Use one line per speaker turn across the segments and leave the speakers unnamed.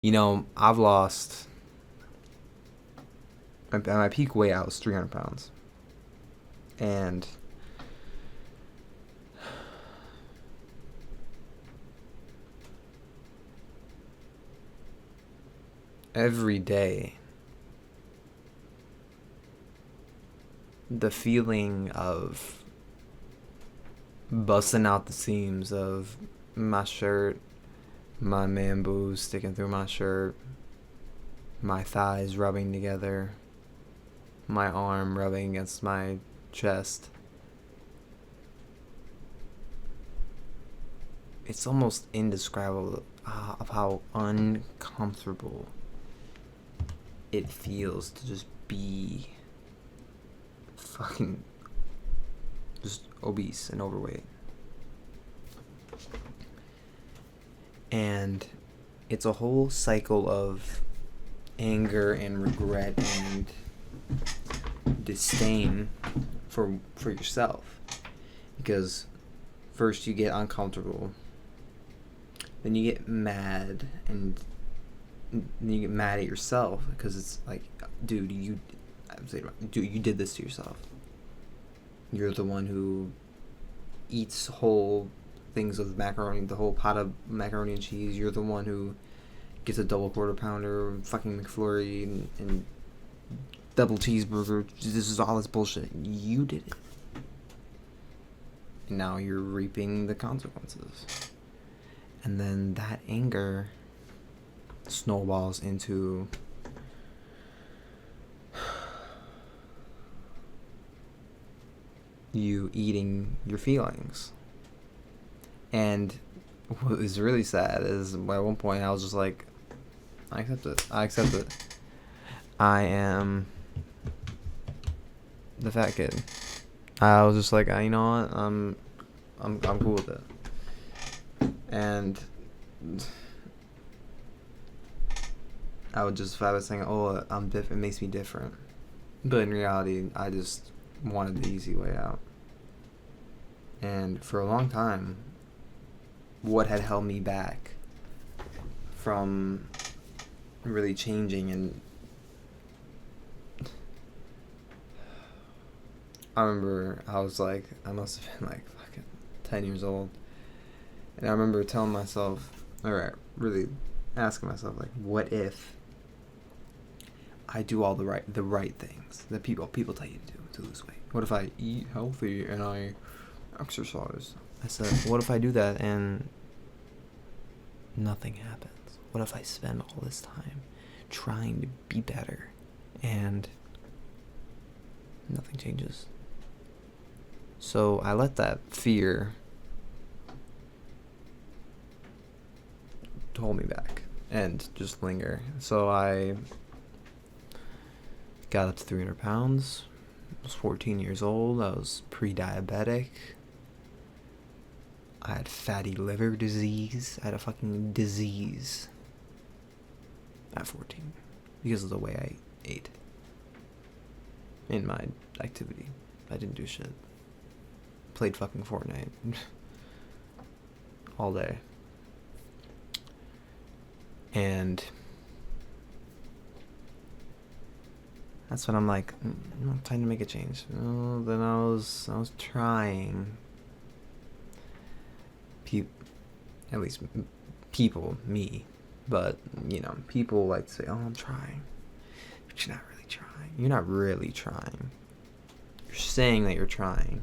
I've lost. At my peak weight, I was 300 pounds. And every day, the feeling of busting out the seams of my shirt, my man boobs sticking through my shirt, my thighs rubbing together, my arm rubbing against my chest. It's almost indescribable of how uncomfortable it feels to just be fucking just obese and overweight. And it's a whole cycle of anger and regret and disdain for yourself. Because first you get uncomfortable, then you get mad, and then you get mad at yourself because it's like, dude, you did this to yourself. You're the one who eats whole things of macaroni, the whole pot of macaroni and cheese. You're the one who gets a double quarter pounder, fucking McFlurry, and double cheeseburger. This is all this bullshit. You did it. And now you're reaping the consequences. And then that anger snowballs into you eating your feelings. And what is really sad is at one point I was just like, I accept it. I am the fat kid. I was just like, you know what, I'm cool with it. And I would justify by saying, oh, I'm different, it makes me different. But in reality, I just wanted the easy way out. And for a long time, what had held me back from really changing, and I remember I was like, I must have been like fucking 10 years old, and I remember telling myself, or really asking myself, like, what if I do all the right things that people tell you to do to lose weight? What if I eat healthy and I exercise? I said, what if I do that and nothing happens? What if I spend all this time trying to be better and nothing changes? So I let that fear hold me back and just linger. So I got up to 300 pounds. I was 14 years old. I was pre-diabetic. I had fatty liver disease. I had a fucking disease at 14 because of the way I ate in my activity. I didn't do shit. Played fucking Fortnite all day. And that's when I'm like, time to make a change. Oh, then I was trying. At least people, me, but people like to say, "Oh, I'm trying," but you're not really trying. You're not really trying. You're saying that you're trying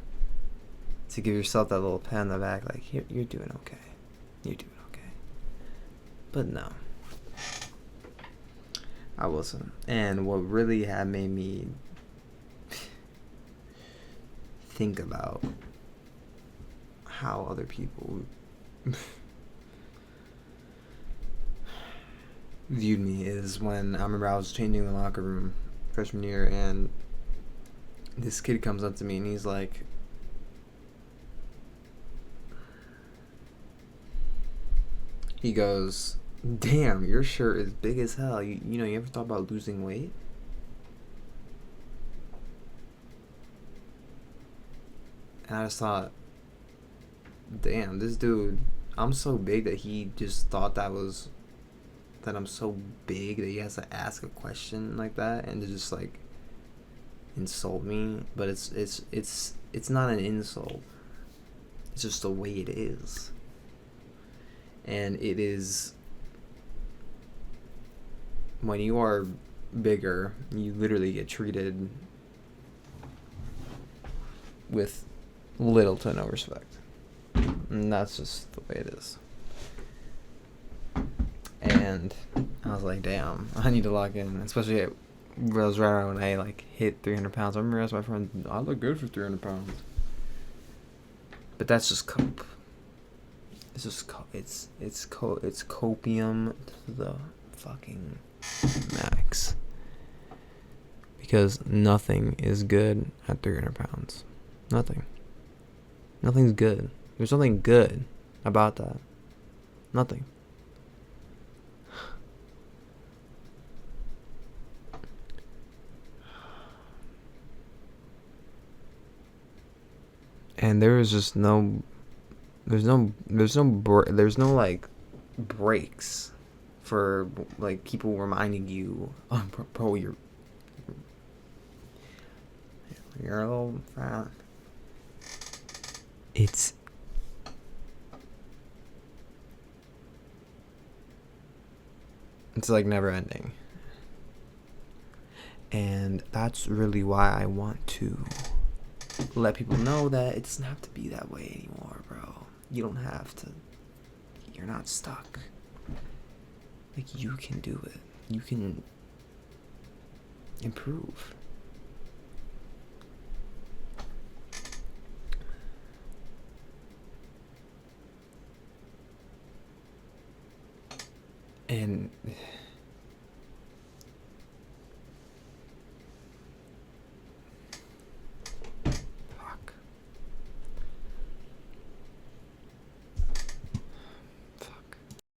to give yourself that little pat on the back, like you're doing okay. You're doing okay. But no. I wasn't. And what really had made me think about how other people viewed me is when I remember I was changing the locker room freshman year, and this kid comes up to me and he's like, he goes, "Damn, your shirt is big as hell. You ever thought about losing weight?" And I just thought, damn, this dude, I'm so big that he just thought that was that I'm so big that he has to ask a question like that and to just like insult me. But it's not an insult. It's just the way it is. And it is, when you are bigger, you literally get treated with little to no respect. And that's just the way it is. And I was like, damn, I need to lock in. Especially I was right around when I like hit 300 pounds. I remember I asked my friend, I look good for 300 pounds. But that's just cope. It's just it's copium to the fucking max. Because nothing is good at 300 pounds. Nothing. Nothing's good. There's nothing good about that. Nothing. And there is just there's no like breaks for like people reminding you, oh bro, you're a little fat. It's like never ending. And that's really why I want to let people know that it doesn't have to be that way anymore, bro. You don't have to. You're not stuck. Like, you can do it. You can improve. And